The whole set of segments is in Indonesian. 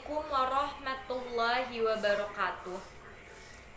Assalamualaikum warahmatullahi wabarakatuh.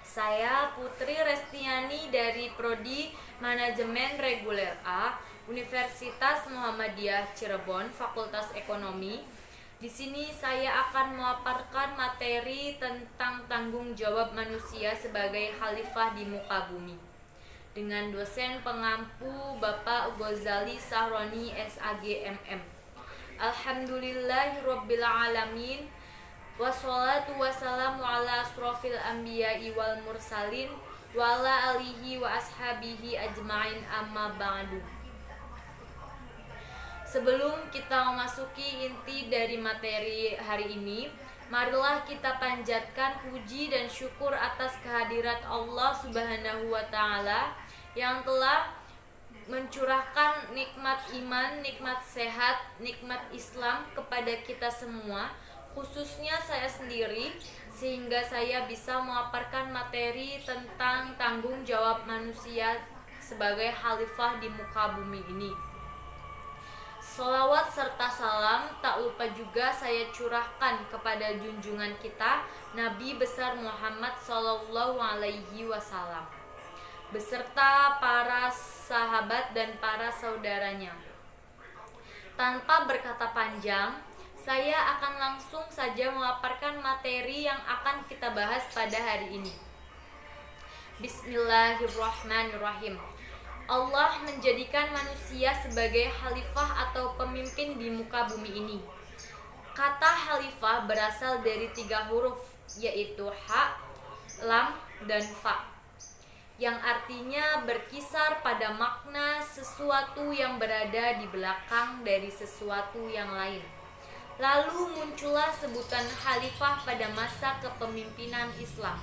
Saya Putri Restiani dari Prodi Manajemen Reguler A, Universitas Muhammadiyah Cirebon, Fakultas Ekonomi. Di sini saya akan memaparkan materi tentang tanggung jawab manusia sebagai khalifah di muka bumi dengan dosen pengampu Bapak Ghazali Sahroni SAG MM. Alhamdulillahirabbil alamin. Wassalatu wassalamu ala asrofil anbiya'i wal mursalin wa ala alihi wa ashabihi ajma'in, amma ba'du. Sebelum kita memasuki inti dari materi hari ini, marilah kita panjatkan puji dan syukur atas kehadirat Allah Subhanahu wa taala yang telah mencurahkan nikmat iman, nikmat sehat, nikmat Islam kepada kita semua, khususnya saya sendiri, sehingga saya bisa memaparkan materi tentang tanggung jawab manusia sebagai khalifah di muka bumi ini. Sholawat serta salam tak lupa juga saya curahkan kepada junjungan kita Nabi besar Muhammad Sallallahu Alaihi Wasallam beserta para sahabat dan para saudaranya. Tanpa berkata panjang, saya akan langsung saja memaparkan materi yang akan kita bahas pada hari ini. Bismillahirrahmanirrahim. Allah menjadikan manusia sebagai khalifah atau pemimpin di muka bumi ini. Kata khalifah berasal dari 3 huruf, yaitu ha, lam, dan fa, yang artinya berkisar pada makna sesuatu yang berada di belakang dari sesuatu yang lain. Lalu muncullah sebutan khalifah pada masa kepemimpinan Islam.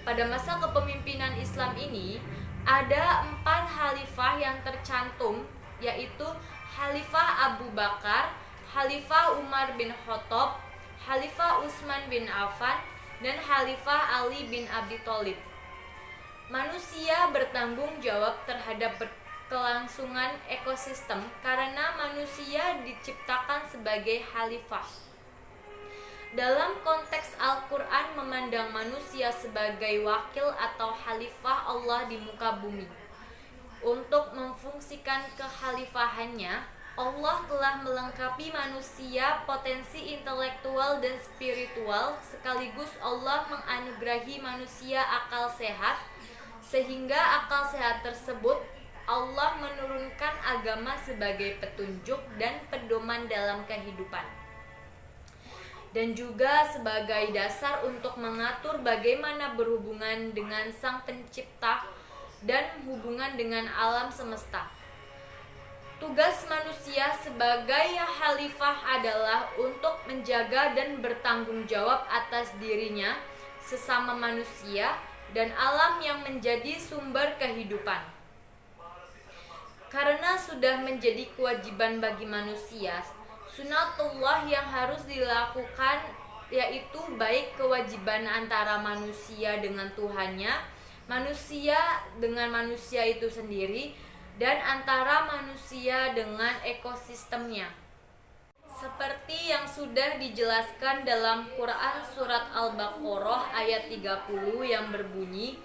Pada masa kepemimpinan Islam ini, ada 4 khalifah yang tercantum, yaitu Khalifah Abu Bakar, Khalifah Umar bin Khattab, Khalifah Utsman bin Affan, dan Khalifah Ali bin Abi Thalib. Manusia bertanggung jawab terhadap kelangsungan ekosistem karena manusia diciptakan sebagai khalifah. Dalam konteks Al-Quran memandang manusia sebagai wakil atau khalifah Allah di muka bumi. Untuk memfungsikan kekhalifahannya, Allah telah melengkapi manusia potensi intelektual dan spiritual, sekaligus Allah menganugerahi manusia akal sehat, sehingga akal sehat tersebut Allah menurunkan agama sebagai petunjuk dan pedoman dalam kehidupan, dan juga sebagai dasar untuk mengatur bagaimana berhubungan dengan Sang Pencipta dan hubungan dengan alam semesta. Tugas manusia sebagai khalifah adalah untuk menjaga dan bertanggung jawab atas dirinya, sesama manusia, dan alam yang menjadi sumber kehidupan. Karena sudah menjadi kewajiban bagi manusia, sunatullah yang harus dilakukan, yaitu baik kewajiban antara manusia dengan Tuhannya, manusia dengan manusia itu sendiri, dan antara manusia dengan ekosistemnya. Seperti yang sudah dijelaskan dalam Quran surat Al-Baqarah ayat 30 yang berbunyi,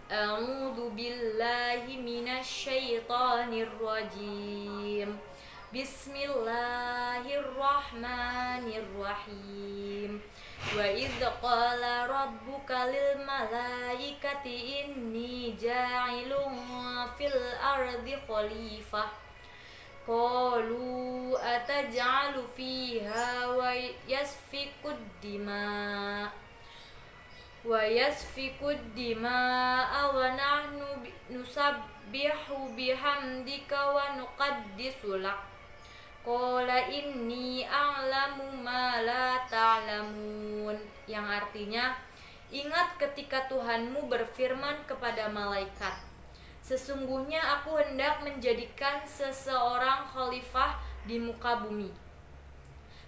A'udzu billahi minasyaitonir rajim. Bismillahirrahmanirrahim. Wa idz qala rabbuka lil malaikati inni ja'ilun fil ardi khalifah. Qalu ataj'alu fiha wa yasfikud dima'a wa nahnu nusabbihu bihamdika wa nuqaddisu lak. Qala inni a'lamu ma la ta'lamun, yang artinya, ingat ketika Tuhanmu berfirman kepada malaikat, sesungguhnya aku hendak menjadikan seseorang khalifah di muka bumi.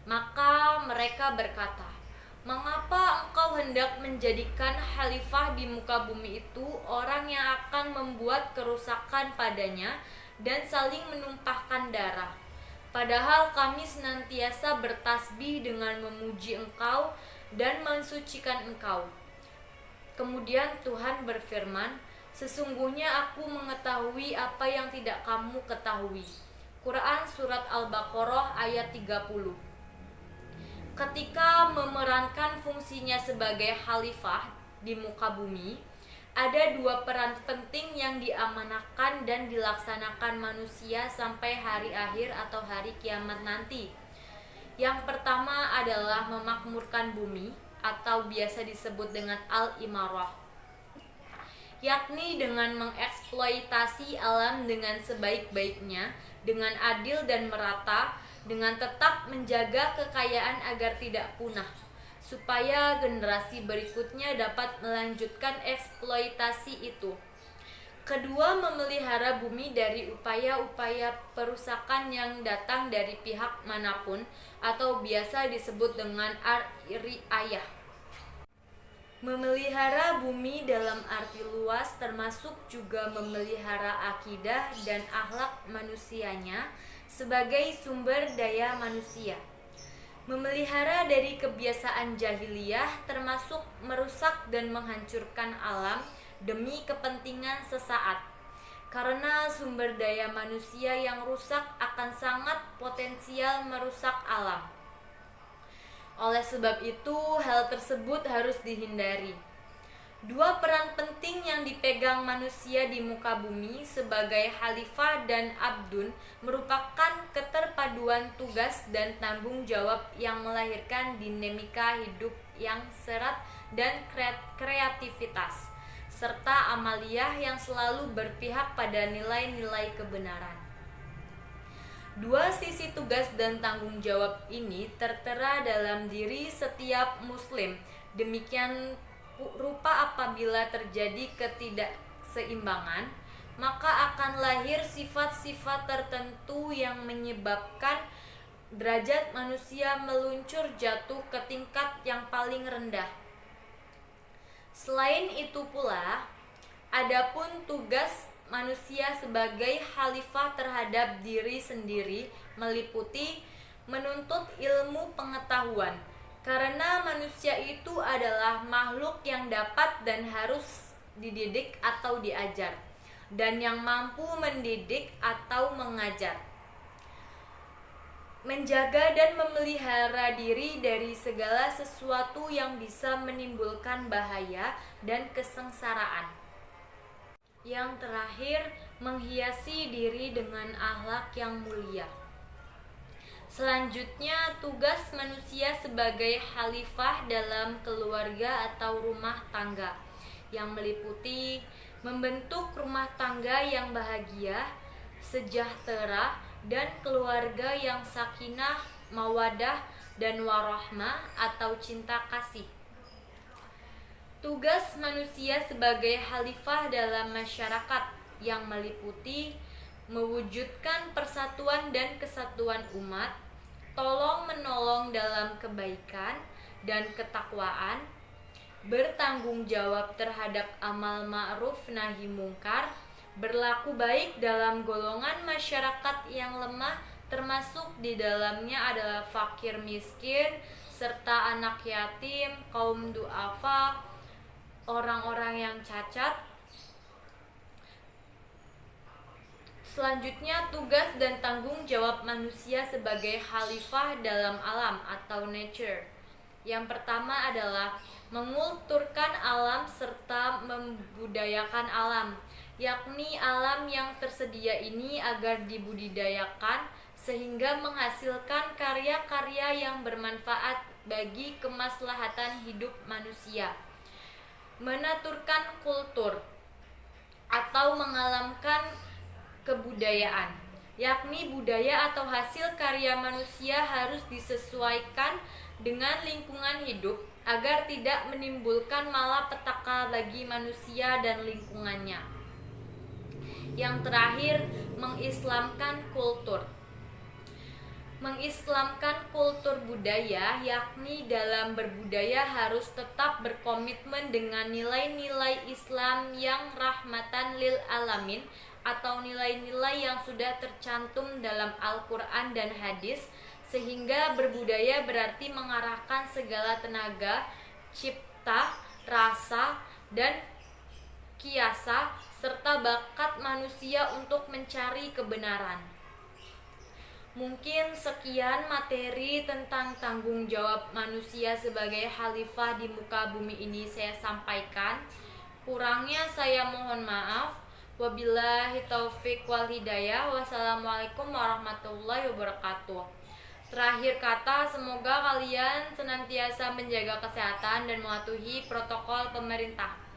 Maka mereka berkata, mengapa engkau hendak menjadikan khalifah di muka bumi itu orang yang akan membuat kerusakan padanya dan saling menumpahkan darah? Padahal kami senantiasa bertasbih dengan memuji engkau dan mensucikan engkau. Kemudian Tuhan berfirman, sesungguhnya aku mengetahui apa yang tidak kamu ketahui. Quran Surat Al-Baqarah ayat 30. Ketika memerankan fungsinya sebagai khalifah di muka bumi, ada dua peran penting yang diamanahkan dan dilaksanakan manusia sampai hari akhir atau hari kiamat nanti. Yang pertama adalah memakmurkan bumi atau biasa disebut dengan al-imarah, yakni dengan mengeksploitasi alam dengan sebaik-baiknya, dengan adil dan merata, dengan tetap menjaga kekayaan agar tidak punah, supaya generasi berikutnya dapat melanjutkan eksploitasi itu. Kedua, memelihara bumi dari upaya-upaya perusakan yang datang dari pihak manapun atau biasa disebut dengan riayah. Memelihara bumi dalam arti luas termasuk juga memelihara akidah dan akhlak manusianya sebagai sumber daya manusia. Memelihara dari kebiasaan jahiliyah termasuk merusak dan menghancurkan alam demi kepentingan sesaat. Karena sumber daya manusia yang rusak akan sangat potensial merusak alam. Oleh sebab itu, hal tersebut harus dihindari. Dua peran penting yang dipegang manusia di muka bumi sebagai khalifah dan abdun merupakan keterpaduan tugas dan tanggung jawab yang melahirkan dinamika hidup yang serat dan kreativitas, serta amaliyah yang selalu berpihak pada nilai-nilai kebenaran. Dua sisi tugas dan tanggung jawab ini tertera dalam diri setiap muslim. Demikian rupa apabila terjadi ketidakseimbangan, maka akan lahir sifat-sifat tertentu yang menyebabkan derajat manusia meluncur jatuh ke tingkat yang paling rendah. Selain itu pula, adapun tugas manusia sebagai khalifah terhadap diri sendiri meliputi menuntut ilmu pengetahuan, karena manusia itu adalah makhluk yang dapat dan harus dididik atau diajar, dan yang mampu mendidik atau mengajar. Menjaga dan memelihara diri dari segala sesuatu yang bisa menimbulkan bahaya dan kesengsaraan. Yang terakhir, menghiasi diri dengan akhlak yang mulia. Selanjutnya, tugas manusia sebagai khalifah dalam keluarga atau rumah tangga, yang meliputi membentuk rumah tangga yang bahagia, sejahtera, dan keluarga yang sakinah, mawadah, dan warahmah atau cinta kasih. Tugas manusia sebagai khalifah dalam masyarakat yang meliputi mewujudkan persatuan dan kesatuan umat, tolong-menolong dalam kebaikan dan ketakwaan, bertanggung jawab terhadap amal ma'ruf nahi mungkar, berlaku baik dalam golongan masyarakat yang lemah, termasuk di dalamnya adalah fakir miskin, serta anak yatim, kaum du'afa, orang-orang yang cacat. Selanjutnya, tugas dan tanggung jawab manusia sebagai khalifah dalam alam atau nature. Yang pertama adalah mengkulturkan alam serta membudayakan alam, yakni alam yang tersedia ini agar dibudidayakan sehingga menghasilkan karya-karya yang bermanfaat bagi kemaslahatan hidup manusia. Menaturkan kultur atau mengalamkan kebudayaan, yakni budaya atau hasil karya manusia harus disesuaikan dengan lingkungan hidup agar tidak menimbulkan malapetaka bagi manusia dan lingkungannya. Yang terakhir, mengislamkan kultur. Mengislamkan kultur budaya, yakni dalam berbudaya harus tetap berkomitmen dengan nilai-nilai Islam yang rahmatan lil alamin atau nilai-nilai yang sudah tercantum dalam Al-Quran dan hadis, sehingga berbudaya berarti mengarahkan segala tenaga, cipta, rasa, dan kiasa serta bakat manusia untuk mencari kebenaran. Mungkin sekian materi tentang tanggung jawab manusia sebagai khalifah di muka bumi ini saya sampaikan. Kurangnya saya mohon maaf. Wabillahi taufik wal hidayah. Wassalamualaikum warahmatullahi wabarakatuh. Terakhir kata, semoga kalian senantiasa menjaga kesehatan dan mematuhi protokol pemerintah.